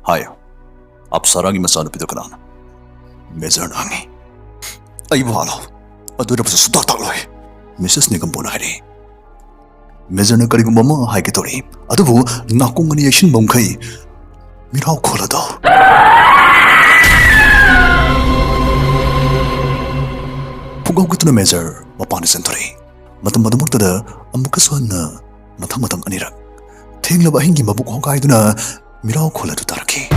하여 앞사랑이 맞사는 비도그나 메저는 항이 아이고 알아 어두럽서 수다 달라이 미세스 니가 뭐나 하리 메저는 그리고 뭐뭐 하이게더리 아두부 나공간이 여신 멍카이 미라오 콜라다 풍광구트는 메저 마파니 센터리 마tam마tam먹tada amukkasu hanna mathang anirak thenglaba hingi mabuk hongaiduna mirau kholadu taraki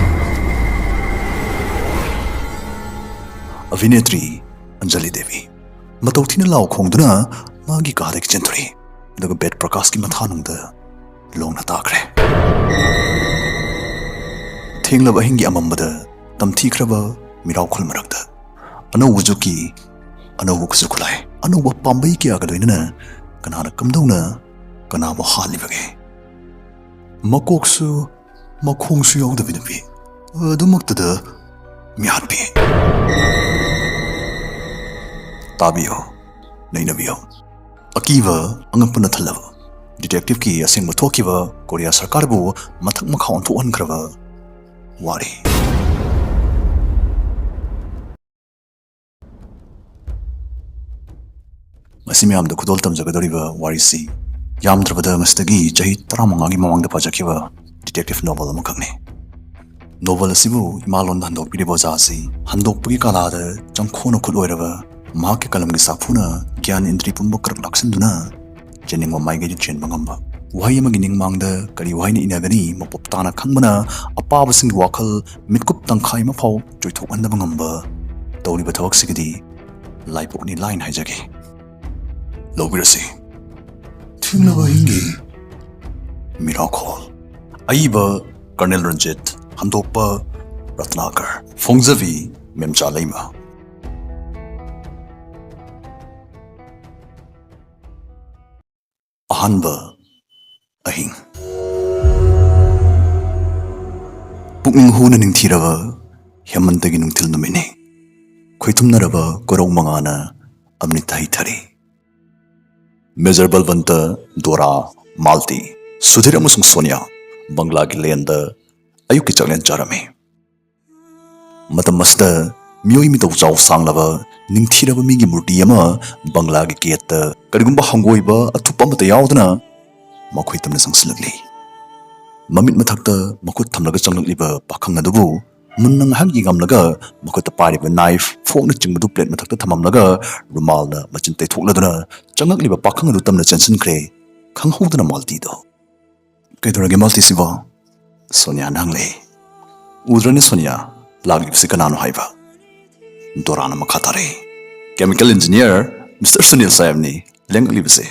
Avinetri Anjali Devi matauthina lau khongduna magi kadek chenturi daga bed prakash ki mathanungda longna takre thenglaba hingi amambada tamthi khraba mirau kholmarakda ano wujuki ano wuksu khulai ano wa pambai kya ga loina kana kamdona kana bo hali bage makoksu makhongsu yawda binabi adumaktada miatpi tabiyo nainabiyo akiva angapuna thalava detective ki aseng mathokiba korea sarkar bu mathak makhaon thoan khraba wari Masimyamda kudol tamjagadoriba warisi yamdrabada mastagi jahi taramangagi mamangda pajakiba detective novel amakakne novel asibu imalon handok piribo jasi handok pagi kalada jangkhono khuloiraba mahakki kalamgi safuna gyan indri pumba krak laksinduna jeningma maigedi chen mangamba wahai amagi ningmangda kari wahai ni inagani mapoptana khangmana apabasing wakhal mitkup tangkhai ma phau joithok andaba ngamba tawriba thawak sigidi laipokni line haijage Lobirasi Thinglaba hingi Miracle Aiba Colonel Ranjit Handokpa Ratnakar Fongzavi Memcha Leima Ahanba Ahing Pukning huna ning thiraba Hemantagi nung til numini Khoitumnaraba korong mangana Amnitahi thari Major Balvanta, Dora, Malti, Sudhir amasung Sonia, Bangla ki lenda ayuk ki chaklen charami. Matam masda miyoi mi taw chaw sanglaba ningthiraba migi murti ama Bangla ki kiyatta karigumba hangoiba athupa mata yaudna makhoi tamna sangsilagli. Mamit mathakta makut thamlaga changliba pakhang adubu munnang hagi gamlaga makut pariba knife phone chingbu plate mathakta thamamlaga rumalna machinte thokladuna changakliba pakhang adu tamna chansin kre khanghodna malti do kedorage malti siwa Sonia nangle udrani Sonia lagi psikanano haiba dorana makhatare chemical engineer Mr. Sunil Sayamni lengli bse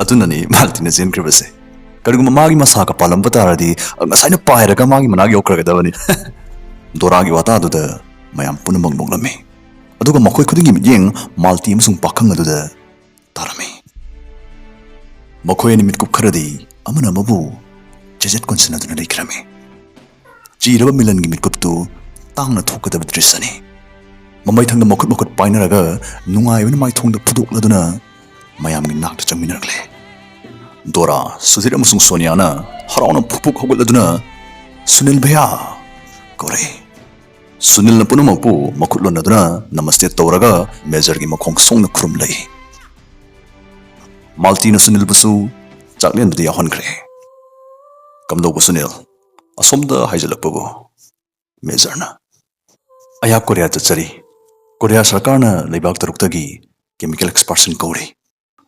adunani malti na jen krebse kariguma magi masaka palam bataradi ngasaina pairaga magi managi okraga dabani Doragi wata aduda mayam punamang bonglami aduga makhoi khudingi midyeng malti amasung pakhang aduda tarami makhoi ani mitkup kharadi amana mabu jejet konsina aduna leikrami jiraba milangi mitkuptu tangna thokadaba drisani mamai thangda makhut painaraga nungaibana mai thongda phudokladuna mayamgi nakta changminaragle Dora Sudhir amasung Sonia na harauna phupuk hogladuna Sunil bhaiya kore Sunil na punamagpu makhutlo na duna namaste tawraga Major gi makhong song na khurum lai Malti na Sunil basu chaklen dudi ahon kre kamdo bu Sunil asomda haijalak bu Major na ayak Korea chachari Korea sarkar na leibak taruktagi chemical expertsin kori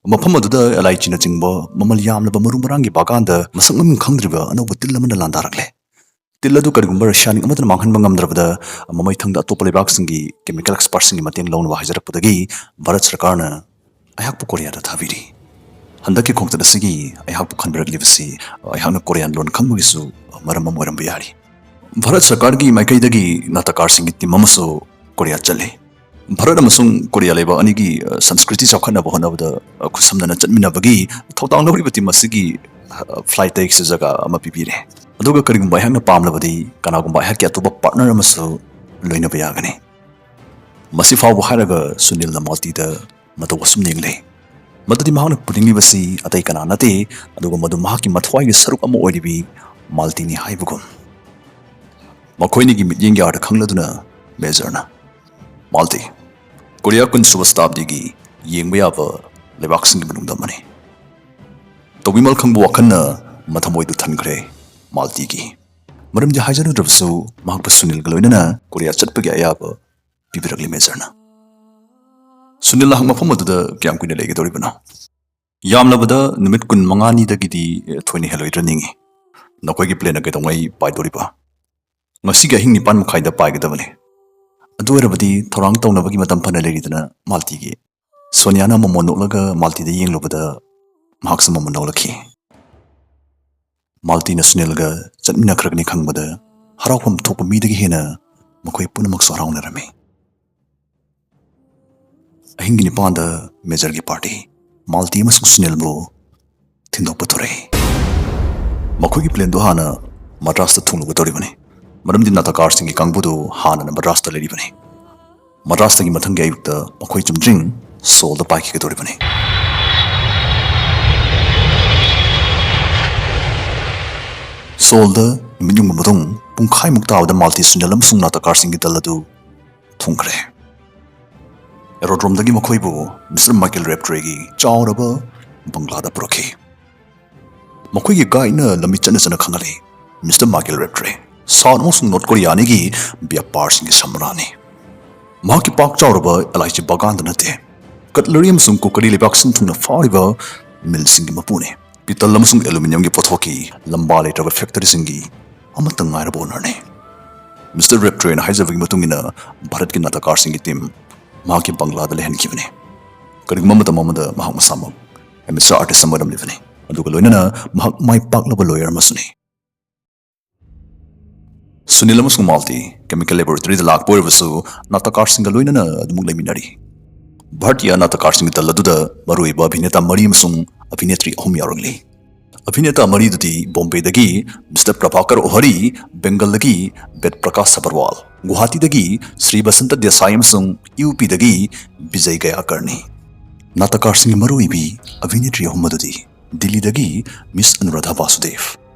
mafam aduda LIG na jingba mamal yamlaba marumarangi baganda masang maming khangdriba anawba tillamana landarakle Tilladu karigumba shining amatana manghan bangamdrabada mamai thangda atopa lebak singi chemical experts singi mateng lawnwa hajarakpadagi Bharat Sarkarna ayakpu Korea da thaviri handaki khongtada sigi ayakpu khanbiraglibasi ayakna Korean lon khangmugisu maramam oiram bayari Bharat Sarkar gi maikaidagi natakar singi timamasu Korea chale Bharat amasung Korea leba anigi sanskriti chawkhana bohnabada khusamna chatminabagi thawtang lawri bati masigi flight take se jaga ama pipire aduga karigumba hangna pamlabadi kanagumba hakya tuba partner amasu loina bayagani masi faw haraga Sunil na malti da mata wasum ningle madadi mahana pudingi basi atai kana nate aduga madu mahaki mathwai gi saruk ama oidibi malti ni haibugum ꯃꯈꯣꯏꯅꯤꯒꯤ ꯃꯤꯠꯌꯦꯡꯒꯤ earth ꯈꯪꯂꯗꯨꯅ ꯃꯦꯖꯔꯅ multi Korea ꯀꯨꯟꯁꯨꯕ ꯁꯇꯥꯕꯗꯤꯒꯤ ꯌꯦꯡꯕ ꯌꯥꯕ ꯂꯩꯕꯥꯛꯁꯤꯡꯒꯤ ꯃꯅꯨꯡꯗ ꯑꯃꯅꯤ ꯇꯧꯕꯤꯃꯜ ꯈꯪꯕ ꯋꯥꯈꯜꯅ ꯃꯊꯃꯣꯏꯗꯨ ꯊꯟꯈ꯭ꯔꯦ ꯃꯥꯜꯇꯤꯒꯤ ꯃꯔꯝꯗꯤ ꯍꯥꯏꯖꯔꯨꯗ꯭ꯔꯕꯁꯨ ꯃꯍꯥꯛꯄꯨ ꯁꯨꯅꯤꯜꯒ ꯂꯣꯏꯅꯅ Korea ꯆꯠꯄꯒꯤ ꯑꯌꯥꯕ ꯄꯤꯕꯤꯔꯛꯂꯤ ꯃꯦꯖꯔꯅ ꯁꯨꯅꯤꯜꯅ ꯃꯐꯝ ꯑꯗꯨꯗ ꯀꯌꯥꯝ ꯀꯨꯏꯅ ꯂꯩꯒꯗꯧꯔꯤꯕꯅꯣ ꯌꯥꯝꯂꯕꯗ ꯅꯨꯃꯤꯠ 15ꯗꯒꯤꯗꯤ ꯊꯣꯏꯅ ꯍꯦꯜꯂꯣꯏꯗ꯭ꯔ ꯅꯤꯡꯉꯤ ꯅꯈꯣꯏꯒꯤ ꯄ꯭ꯂꯦꯟꯅ ꯀꯩꯗꯧꯉꯩ ꯄꯥꯏꯗꯣꯔꯤꯕ ꯉꯁꯤꯒꯤ ꯑꯍꯤꯡ 9:30ꯗ ꯄꯥꯏꯒꯗꯕꯅꯤ ꯑꯗꯨ ꯑꯣꯏꯔꯕꯗꯤ ꯊꯧꯔꯥꯡ ꯇꯧꯅꯕꯒꯤ ꯃꯇꯝ ꯐꯅ ꯂꯩꯔꯤꯗꯅ ꯃꯥꯜꯇꯤꯒꯤ ꯁꯣꯅꯤꯌꯥꯅ ꯃꯃꯣꯟ ꯅꯣꯛꯂꯒ ꯃꯥꯜꯇꯤꯗ ꯌꯦꯡꯂꯨꯕꯗ ꯃꯍꯥꯛꯁꯨ ꯃꯃꯣꯟ ꯅꯣꯛꯂꯛꯈꯤ ꯃꯥꯜꯇꯤꯅ ꯁꯨꯅꯤꯜꯒ ꯆꯠꯃꯤꯟꯅꯈ꯭ꯔꯒꯅꯤ ꯈꯪꯕꯗ ꯍꯔꯥꯎꯐꯝ ꯊꯣꯛꯄ ꯃꯤꯗꯒꯤ ꯍꯦꯟꯅ ꯃꯈꯣꯏ ꯄꯨꯝꯅꯃꯛꯁꯨ ꯍꯔꯥꯎꯅꯔꯝꯃꯤ ꯑꯍꯤꯡꯒꯤ 9ꯗ ꯃꯦꯖꯔꯒꯤ ꯄꯥꯔꯇꯤ ꯃꯥꯜꯇꯤ ꯑꯃꯁꯨꯡ ꯁꯨꯅꯤꯜꯕꯨ ꯊꯤꯟꯗꯣꯛꯄ ꯊꯣꯔꯛꯏ ꯃꯈꯣꯏꯒꯤ ꯄ꯭ꯂꯦꯟꯗꯨ ꯍꯥꯟꯅ ꯃꯗ꯭ꯔꯥꯁꯇ ꯊꯨꯡꯂꯨꯒꯗꯧꯔꯤꯕꯅꯤ ꯃꯔꯝꯗꯤ ꯅꯥꯇꯀꯥꯔꯁꯤꯡꯒꯤ ꯀꯥꯡꯕꯨꯗꯨ ꯍꯥꯟꯅꯅ ꯃꯗ꯭ꯔꯥꯁꯇ ꯂꯩꯔꯤꯕꯅꯤ ꯃꯗ꯭ꯔꯥꯁꯇꯒꯤ ꯃꯊꯪꯒꯤ ꯑꯌꯨꯛꯇ ꯃꯈꯣꯏ ꯆꯨꯝꯗ꯭ꯔꯤꯡ ꯁꯣꯜꯗ ꯄꯥꯏꯈꯤꯒꯗꯧꯔꯤꯕꯅꯤ ꯁꯣꯜꯗ ꯅꯨꯃꯤꯠ ꯌꯨꯡꯕ ꯃꯇꯨꯡ ꯄꯨꯡꯈꯥꯏꯃꯨꯛ ꯇꯥꯕꯗ ꯃꯥꯜꯇꯤ ꯁꯨꯅꯤꯜ ꯑꯃꯁꯨꯡ ꯅꯥꯇꯀꯥꯔꯁꯤꯡꯒꯤ ꯗꯜ ꯑꯗꯨ ꯊꯨꯡꯈ꯭ꯔꯦ ꯑꯦꯔꯣꯗ꯭ꯔꯣꯝꯗꯒꯤ ꯃꯈꯣꯏꯕꯨ ꯃꯤꯁꯇꯔ ꯃꯥꯏꯀꯦꯜ ꯔꯦꯞꯇ꯭ꯔꯦꯒꯤ ꯆꯥꯎꯔꯕ ꯕꯪꯒ꯭ꯂꯥꯗ ꯄꯨꯔꯛꯈꯤ ꯃꯈꯣꯏꯒꯤ ꯒꯥꯏꯗꯅ ꯂꯝꯕꯤ ꯆꯠꯅ ꯈꯪꯍꯜꯂꯤ ꯃꯤꯁꯇꯔ ꯃꯥꯏꯀꯦꯜ ꯔꯦꯞꯇ꯭ꯔꯦ ꯁꯥꯎꯠ ꯑꯃꯁꯨꯡ ꯅꯣꯔꯠ ꯀꯣꯔꯤꯌꯥꯅꯤꯒꯤ ꯕ꯭ꯌꯥꯄꯥꯔꯁꯤꯡꯒꯤ ꯁꯝꯔꯥꯅꯤ ꯃꯍꯥꯛꯀꯤ ꯄꯥꯛ ꯆꯥꯎꯔꯕ ꯑꯦꯂꯥꯏꯆꯤ ꯕꯥꯒꯥꯟꯗ ꯅꯠꯇꯦ ꯀꯠꯂꯔꯤ ꯑꯃꯁꯨꯡ ꯀꯨꯀꯔꯤ ꯂꯩꯕꯥꯛꯁꯤꯡ ꯊꯨꯡꯅ ꯐꯥꯎꯔꯤꯕ ꯃꯤꯜꯁꯤꯡꯒꯤ ꯃꯄꯨꯅꯤ ꯄꯤꯇꯜ ꯑꯃꯁꯨꯡ ꯑꯦꯂꯨꯃꯤꯅꯤꯌꯝꯒꯤ ꯄꯣꯠꯊꯣꯛꯀꯤ ꯂꯝꯕꯥ ꯂꯩꯇ꯭ꯔꯕ ꯐꯦꯛꯇꯔꯤꯁꯤꯡꯒꯤ ꯑꯃꯠꯇ ꯉꯥꯏꯔꯕ ꯑꯣꯅꯔꯅꯤ ꯃꯤꯁꯇꯔ ꯔꯦꯞꯇ꯭ꯔꯦꯅ ꯍꯥꯏꯖꯕꯒꯤ ꯃꯇꯨꯡꯏꯟꯅ ꯚꯥꯔꯠꯀꯤ ꯅꯥꯇꯀꯥꯔꯁꯤꯡꯒꯤ ꯇꯤꯝ ꯃꯍꯥꯛꯀꯤ ꯕꯪꯒ꯭ꯂꯥꯗ ꯂꯩꯍꯟꯈꯤꯕꯅꯤ ꯀꯔꯤꯒꯨꯝꯕ ꯃꯇꯝ ꯑꯃꯗ ꯃꯍꯥꯛ ꯃꯁꯥꯃꯛ ꯑꯦꯃꯦꯆꯔ ꯑꯥꯔꯇꯤꯁ ꯑꯃ ꯑꯣꯏꯔꯝꯂꯤꯕꯅꯤ ꯑꯗꯨꯒ ꯂꯣꯏꯅꯅ ꯃꯍꯥꯛ ꯃꯥꯏ ꯄꯥꯛꯂꯕ ꯂꯣꯌꯔ ꯑꯃꯁꯨꯅꯤ ꯁꯨꯅꯤꯜ ꯑꯃꯁꯨꯡ ꯃꯥꯜꯇꯤ ꯀꯦꯃꯤꯀꯦꯜ ꯂꯦꯕꯣꯔꯦꯇꯔꯤꯗ ꯂꯥꯛꯄ ꯑꯣꯏꯔꯕꯁꯨ ꯅꯥꯇꯀꯥꯔꯁꯤꯡꯒ ꯂꯣꯏꯅꯅ ꯑꯗꯨꯃꯛ ꯂꯩꯃꯤꯟꯅꯔꯤ ꯚꯥꯔꯠꯀꯤ ꯅꯥꯇꯀꯥꯔꯁꯤꯡꯒꯤ ꯗꯜ ꯑꯗꯨꯗ ꯃꯔꯨꯑꯣꯏꯕ ꯑꯚꯤꯅꯦꯇꯥ 3 ꯑꯃꯁꯨꯡ ꯑꯚꯤꯅꯦꯇ꯭ꯔꯤ 3 ꯌꯥꯎꯔꯛꯂꯤ ꯑꯚꯤꯅꯦꯇꯥ 3ꯗꯨꯗꯤ ꯕꯣꯝꯕꯦꯗꯒꯤ ꯃꯤꯁꯇꯔ ꯄ꯭ꯔꯚꯥꯀꯔ ꯑꯣꯍꯔꯤ ꯕꯦꯡꯒꯜꯗꯒꯤ ꯕꯦꯗ ꯄ꯭ꯔꯀꯥꯁ ꯁꯕꯔꯋꯥꯜ ꯒꯨꯋꯥꯍꯥꯇꯤꯗꯒꯤ ꯁ꯭ꯔꯤ ꯕꯁꯟꯇ ꯗꯦꯁꯥꯏ ꯑꯃꯁꯨꯡ ꯌꯨꯄꯤꯗꯒꯤ ꯕꯤꯖꯩ ꯒꯌꯥꯀꯔꯅꯤ ꯅꯥꯇꯀꯥꯔꯁꯤꯡꯒꯤ ꯃꯔꯨꯑꯣꯏꯕꯤ ꯑꯚꯤꯅꯦꯇ꯭ꯔꯤ 3 ꯑꯗꯨꯗꯤ ꯗꯤꯜꯂꯤꯗꯒꯤ ꯃꯤꯁ ꯑꯅꯨꯔꯥꯙꯥ ꯕꯥꯁꯨꯗꯦv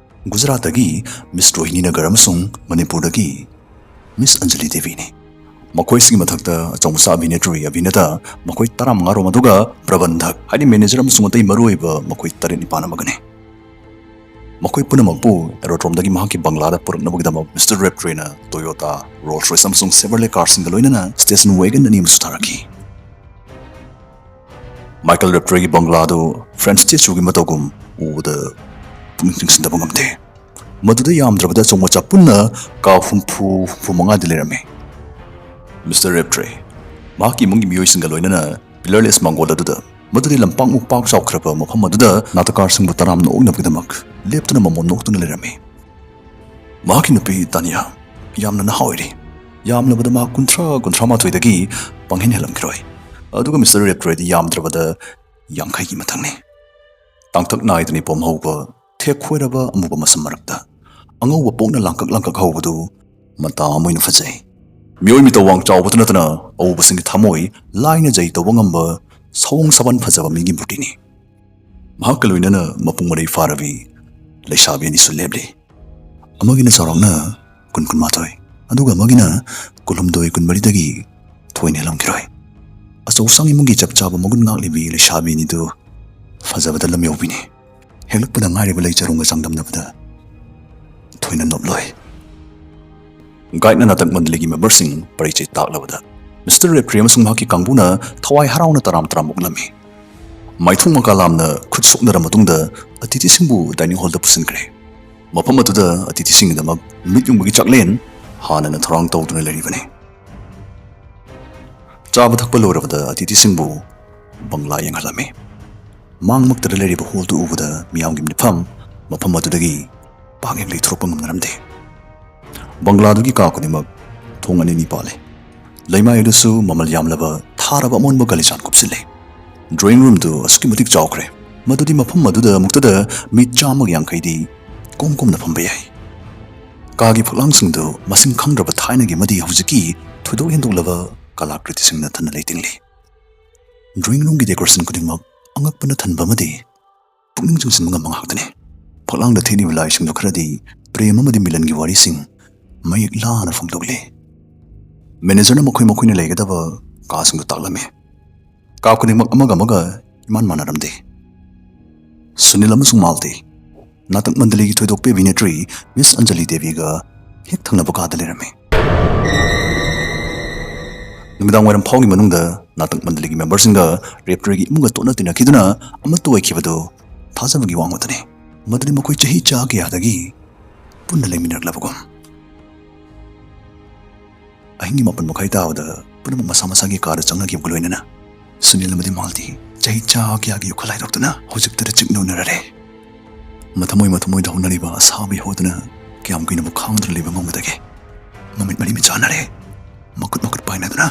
ꯒꯨꯖꯔꯥꯠꯇꯒꯤ ꯃꯤꯁ ꯔꯣꯍꯤꯅꯤ ꯅꯒꯔ ꯑꯃꯁꯨꯡ ꯃꯅꯤꯄꯨꯔꯗꯒꯤ ꯃꯤꯁ ꯑꯟꯖꯂꯤ ꯗꯦꯕꯤꯅꯤ ꯃꯈꯣꯏꯁꯤꯡꯒꯤ ꯃꯊꯛꯇ ꯑꯆꯧꯕ ꯑꯚꯤꯅꯦꯇ꯭ꯔꯤ ꯑꯚꯤꯅꯦꯇꯥ ꯃꯈꯣꯏ 15 ꯔꯣꯝ ꯑꯗꯨꯒ ꯄ꯭ꯔꯕꯟꯙꯛ ꯍꯥꯏꯗꯤ ꯃꯦꯅꯦꯖꯔ ꯑꯃꯁꯨꯡ ꯑꯇꯩ ꯃꯔꯨꯑꯣꯏꯕ ꯃꯈꯣꯏ 9 ꯑꯃꯒꯅꯤ ꯃꯈꯣꯏ ꯄꯨꯝꯅꯃꯛꯄꯨ ꯑꯦꯔꯣꯗ꯭ꯔꯣꯝꯗꯒꯤ ꯃꯍꯥꯛꯀꯤ ꯕꯪꯒ꯭ꯂꯥꯗ ꯄꯨꯔꯛꯅꯕꯒꯤꯗꯃꯛ ꯃꯤꯁꯇꯔ ꯔꯦꯞꯇ꯭ꯔꯦꯅ ꯇꯣꯌꯣꯇꯥ ꯔꯣꯜꯁ ꯔꯣꯏꯁ ꯑꯃꯁꯨꯡ ꯁꯦꯕꯔꯂꯦ ꯀꯥꯔꯁꯤꯡꯒ ꯂꯣꯏꯅꯅ ꯁ꯭ꯇꯦꯁꯟ ꯋꯦꯒꯟ 2 ꯑꯃꯁꯨ ꯊꯥꯔꯛꯈꯤ ꯃꯥꯏꯀꯦꯜ ꯔꯦꯞꯇ꯭ꯔꯦꯒꯤ ꯕꯪꯒ꯭ꯂꯥꯗꯨ ꯐ꯭ꯔꯦꯟꯆ ꯁ꯭ꯇꯦꯆꯨꯒꯤ ꯃꯇꯧꯒꯨꯝ ꯎꯕꯗ ꯄꯨꯛꯅꯤꯡ ꯆꯤꯡꯁꯤꯟꯗꯕ ꯉꯝꯗꯦ ꯃꯗꯨꯗ ꯌꯥꯝꯗ꯭ꯔꯕꯗ ꯑꯆꯧ ꯃꯆꯥ ꯄꯨꯟꯅ ꯀꯥ 65 ꯂꯩꯔꯝꯃꯤ ꯃꯤꯁꯇꯔ ꯔꯦꯞꯇ꯭ꯔꯦ ꯃꯍꯥꯛꯀꯤ ꯏꯃꯨꯡꯒꯤ ꯃꯤꯑꯣꯏꯁꯤꯡꯒ ꯂꯣꯏꯅꯅ ꯄꯤꯂꯔꯂꯦꯁ ꯃꯥꯡꯒꯣꯜ ꯑꯗꯨꯗ ꯃꯗꯨꯗꯤ ꯂꯝꯄꯥꯛꯃꯨꯛ ꯄꯥꯛ ꯆꯥꯎꯈ꯭ꯔꯕ ꯃꯐꯝ ꯑꯗꯨꯗ ꯅꯥꯇꯀꯥꯔꯁꯤꯡꯕꯨ ꯇꯔꯥꯝꯅ ꯑꯣꯛꯅꯕꯒꯤꯗꯃꯛ ꯂꯦꯞꯇꯨꯅ ꯃꯃꯣꯟ ꯅꯣꯛꯇꯨꯅ ꯂꯩꯔꯝꯃꯤ ꯃꯍꯥꯛꯀꯤ ꯅꯨꯄꯤ ꯇꯥꯅꯤꯌꯥ ꯌꯥꯝꯅ ꯅꯍꯥ ꯑꯣꯏꯔꯤ ꯌꯥꯝꯂꯕꯗ ꯃꯍꯥꯛ 30-31ꯗꯒꯤ ꯄꯪꯍꯦꯟ ꯍꯦꯜꯂꯝꯈꯤꯔꯣꯏ ꯑꯗꯨꯒ ꯃꯤꯁꯇꯔ ꯔꯦꯞꯇ꯭ꯔꯦꯗꯤ ꯌꯥꯝꯗ꯭ꯔꯕꯗ 50ꯒꯤ ꯃꯊꯪꯅꯤ ꯇꯥꯡꯊꯛ ꯅꯥꯏꯗꯅ ꯄꯣꯝ ꯍꯧꯕ ꯊꯦꯛ ꯈꯣꯏꯔꯕ ꯑꯃꯨꯕ ꯃꯁꯝ ꯃꯔꯛꯇ ꯑꯉꯧꯕ ꯄꯣꯛꯅ ꯂꯥꯡꯀꯛ ꯍꯧꯕꯗꯨ ꯃꯇꯥ ꯑꯃ ꯑꯣꯏꯅ ꯐꯖꯩ ꯃꯤꯑꯣꯏ ꯃꯤꯇꯧ ꯋꯥꯡ ꯆꯥꯎꯕꯇ ꯅꯠꯇꯅ ꯑꯎꯕꯁꯤꯡꯒꯤ ꯊꯃꯣꯏ ꯂꯥꯏꯅ ꯖꯩ ꯇꯧꯕ ꯉꯝꯕ ꯁꯑꯣꯡ ꯁꯥꯕꯟ ꯐꯖꯕ ꯃꯤꯒꯤ ꯃꯨꯔꯇꯤꯅꯤ ꯃꯍꯥꯛꯀ ꯂꯣꯏꯅꯅ ꯃꯄꯨꯡ ꯃꯔꯩ ꯐꯥꯔꯕꯤ ꯂꯩꯁꯥꯕꯤ ꯑꯅꯤꯁꯨ ꯂꯦꯞꯂꯤ ꯑꯃꯒꯤꯅ ꯆꯥꯎꯔꯥꯛꯅ 19 ꯑꯗꯨꯒ ꯑꯃꯒꯤꯅ 19-20ꯗꯒꯤ ꯊꯣꯏꯅ ꯍꯦꯜꯂꯝꯈꯤꯔꯣꯏ ꯑꯆꯧꯁꯪ ꯏꯃꯨꯡꯒꯤ ꯆꯞ ꯆꯥꯕ ꯃꯒꯨꯟ ꯉꯥꯛꯂꯤꯕꯤ ꯂꯩꯁꯥꯕꯤ ꯑꯅꯤꯗꯨ ꯐꯖꯕꯗ ꯂꯝ ꯌꯧꯕꯤꯅꯤ ꯍꯦꯛꯂꯛꯄꯗ ꯉꯥꯏꯔꯤꯕ ꯂꯩ ꯆꯔꯣꯡꯒ ꯆꯥꯡꯗꯝꯅꯕꯗ ꯊꯣꯏꯅ ꯅꯣꯞꯂꯣꯏ ꯒꯥꯏꯗꯅ ꯅꯥꯇꯛ ꯃꯟꯗꯂꯤꯒꯤ ꯃꯦꯝꯕꯔꯁꯤꯡ ꯄꯔꯤꯆꯩ ꯇꯥꯛꯂꯕꯗ ꯃꯤꯁꯇꯔ ꯔꯦꯞꯇ꯭ꯔꯦ ꯑꯃꯁꯨꯡ ꯃꯍꯥꯛꯀꯤ ꯀꯥꯡꯕꯨꯅ ꯊꯋꯥꯏ ꯍꯔꯥꯎꯅ ꯇꯔꯥꯝ ꯑꯣꯛꯂꯝꯃꯤ ꯃꯥꯏꯊꯣꯡ ꯃꯀꯥ ꯂꯥꯝꯅ ꯈꯨꯠ ꯁꯣꯛꯅꯔ ꯃꯇꯨꯡꯗ ꯑꯇꯤꯊꯤꯁꯤꯡꯕꯨ ꯗꯥꯏꯅꯤꯡ ꯍꯣꯜꯗ ꯄꯨꯁꯤꯟꯈ꯭ꯔꯦ ꯃꯐꯝ ꯑꯗꯨꯗ ꯑꯇꯤꯊꯤꯁꯤꯡꯒꯤꯗꯃꯛ ꯅꯨꯃꯤꯠ ꯌꯨꯡꯕꯒꯤ ꯆꯥꯛꯂꯦꯟ ꯍꯥꯟꯅꯅ ꯊꯧꯔꯥꯡ ꯇꯧꯗꯨꯅ ꯂꯩꯔꯤꯕꯅꯤ ꯆꯥꯕ ꯊꯛꯄ ꯂꯣꯏꯔꯕꯗ ꯑꯇꯤꯊꯤꯁꯤꯡꯕꯨ ꯕꯪꯒ꯭ꯂꯥ ꯌꯦꯡꯍꯜꯂꯝꯃꯤ ꯃꯥꯡꯃꯛꯇꯗ ꯂꯩꯔꯤꯕ ꯍꯣꯜꯗꯨ ꯎꯕꯗ ꯃꯤꯌꯥꯝꯒꯤ ꯃꯤꯐꯝ ꯃꯐꯝ ꯑꯗꯨꯗꯒꯤ ꯄꯥꯛ ꯍꯦꯛ ꯂꯩꯊꯣꯔꯛꯄ ꯉꯝꯅꯔꯝꯗꯦ ꯕꯪꯒ꯭ꯂꯥꯗꯨꯒꯤ ꯀꯥ ꯈꯨꯗꯤꯡꯃꯛ ꯊꯣꯡ 2 ꯄꯥꯜꯂꯤ ꯂꯩꯃꯥꯏ ꯑꯗꯨꯁꯨ ꯃꯃꯜ ꯌꯥꯝꯂꯕ ꯊꯥꯔꯕ ꯑꯃꯣꯟꯕ ꯒꯥꯂꯤꯆꯥꯟ ꯀꯨꯞꯁꯤꯜꯂꯤ ꯗ꯭ꯔꯣꯌꯤꯡ ꯔꯨꯝꯗꯨ ꯑꯁꯨꯛꯀꯤ ꯃꯇꯤꯛ ꯆꯥꯎꯈ꯭ꯔꯦ ꯃꯗꯨꯗꯤ ꯃꯐꯝ ꯑꯗꯨꯗ ꯑꯃꯨꯛꯇꯗ ꯃꯤ 150ꯗꯤ ꯀꯣꯝꯅ ꯐꯝꯕ ꯌꯥꯏ ꯀꯥꯒꯤ ꯐꯛꯂꯥꯡꯁꯤꯡꯗꯨ ꯃꯁꯤꯡ ꯈꯪꯗ꯭ꯔꯕ ꯊꯥꯏꯅꯒꯤ ꯑꯃꯗꯤ ꯍꯧꯖꯤꯛꯀꯤ ꯊꯣꯏꯗꯣꯛ ꯍꯦꯟꯗꯣꯛꯂꯕ ꯀꯂꯥꯀ꯭ꯔꯤꯇꯤꯁꯤꯡꯅ ꯊꯟꯅ ꯂꯩꯇꯦꯡꯂꯤ ꯗ꯭ꯔꯣꯌꯤꯡ ꯔꯨꯝꯒꯤ ꯗꯦꯀꯣꯔꯦꯁꯟ ꯈꯨꯗꯤꯡꯃꯛ ꯑꯉꯛꯄꯅ ꯊꯟꯕ ꯑꯃꯗꯤ ꯄꯨꯛꯅꯤꯡ ꯆꯤꯡꯁꯤꯟꯕ ꯉꯝꯕ ꯉꯥꯛꯇꯅꯤ ꯐꯛꯂꯥꯡꯗ ꯊꯦꯠꯂꯤꯕ ꯂꯥꯏꯁꯤꯡꯗꯨ ꯈꯔꯗꯤ ꯄ꯭ꯔꯦꯝ ꯑꯃꯗꯤ ꯃꯤꯂꯟꯒꯤ ꯋꯥꯔꯤꯁꯤꯡ ꯃꯌꯦꯛ ꯂꯥꯅ ꯐꯣꯡꯗꯣꯛꯂꯤ꯫ ꯃꯦꯅꯦꯖꯔꯅ ꯃꯈꯣꯏꯅ ꯂꯩꯒꯗꯕ ꯀꯥꯁꯤꯡꯗꯨ ꯇꯥꯛꯂꯝꯃꯤ꯫ ꯀꯥ ꯈꯨꯗꯤꯡꯃꯛ ꯑꯃꯒ ꯏꯃꯥꯟ ꯃꯥꯟꯅꯔꯝꯗꯦ꯫ ꯁꯨꯅꯤꯜ ꯑꯃꯁꯨꯡ ꯃꯥꯜꯇꯤ ꯅꯥꯇꯛ ꯃꯟꯗꯂꯤꯒꯤ ꯊꯣꯏꯗꯣꯛꯄ ꯑꯚꯤꯅꯦꯇ꯭ꯔꯤ ꯃꯤꯁ ꯑꯟꯖꯂꯤ ꯗꯦꯕꯤꯒ ꯍꯦꯛ ꯊꯪꯅꯕ ꯀꯥꯗ ꯂꯩꯔꯝꯃꯤ꯫ ꯅꯨꯃꯤꯗꯥꯡꯋꯥꯏꯔꯝ ꯐꯥꯎꯒꯤ ꯃꯅꯨꯡꯗ ꯅꯥꯇꯛ ꯃꯟꯗꯂꯤꯒꯤ ꯃꯦꯝꯕꯔꯁꯤꯡꯒ ꯔꯦꯞꯇꯔꯒꯤ ꯏꯃꯨꯡꯒ ꯇꯣꯠꯅ ꯇꯤꯟꯅꯈꯤꯗꯨꯅ ꯑꯃꯠꯇ ꯑꯣꯏꯈꯤꯕꯗꯨ ꯊꯥꯖꯕꯒꯤ ꯋꯥꯡꯃꯗꯅꯤ꯫ ꯃꯗꯨꯗꯤ ꯃꯈꯣꯏ ꯆꯍꯤ ꯆꯥ ꯀꯌꯥꯗꯒꯤ ꯄꯨꯟꯅ ꯂꯩꯃꯤꯟꯅꯔꯛꯂꯕꯒꯨꯝ꯫ ꯑꯍꯤꯡꯒꯤ 9:30 ꯇꯥꯕꯗ ꯄꯨꯝꯅꯃꯛ ꯃꯁꯥ ꯃꯁꯥꯒꯤ ꯀꯥꯗ ꯆꯪꯅꯈꯤꯕꯒ ꯂꯣꯏꯅꯅ ꯁꯨꯅꯤꯜ ꯑꯃꯗꯤ ꯃꯥꯜꯇꯤ ꯆꯍꯤ ꯆꯥ ꯀꯌꯥꯒꯤ ꯌꯨꯈꯠ ꯍꯥꯏꯗꯣꯛꯇꯨꯅ ꯍꯧꯖꯤꯛꯇꯗ ꯆꯤꯛꯅꯔꯦ꯫ ꯃꯊꯃꯣꯏꯗ ꯍꯧꯅꯔꯤꯕ ꯑꯁꯥꯕ ꯏꯍꯧꯗꯨꯅ ꯀꯌꯥꯝ ꯀꯨꯏꯅꯕꯨ ꯈꯥꯡꯗꯨꯅ ꯂꯩꯕ ꯉꯝꯒꯗꯒꯦ꯫ ꯃꯃꯤꯠ ꯃꯔꯤ ꯆꯥꯟꯅꯔꯦ, ꯃꯈꯨꯠ ꯄꯥꯏꯅꯗꯨꯅ꯫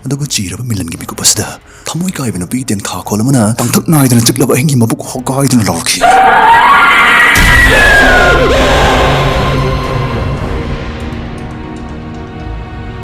ꯑꯗꯨꯕꯨ ꯆꯤꯔꯕ ꯃꯤꯂꯟꯒꯤ ꯃꯤꯀꯨꯞ ꯑꯁꯤꯗ ꯊꯃꯣꯏ ꯀꯥꯏꯕ ꯅꯨꯄꯤꯒꯤ ꯇꯦꯡꯊꯥꯈꯣꯜ ꯑꯃꯅ ꯇꯥꯡꯊꯛ ꯅꯥꯏꯗꯅ ꯆꯤꯛꯂꯕ ꯑꯍꯤꯡꯒꯤ ꯃꯕꯨꯛ ꯍꯣꯒꯥꯏꯗꯨꯅ ꯂꯥꯎꯔꯛꯈꯤ꯫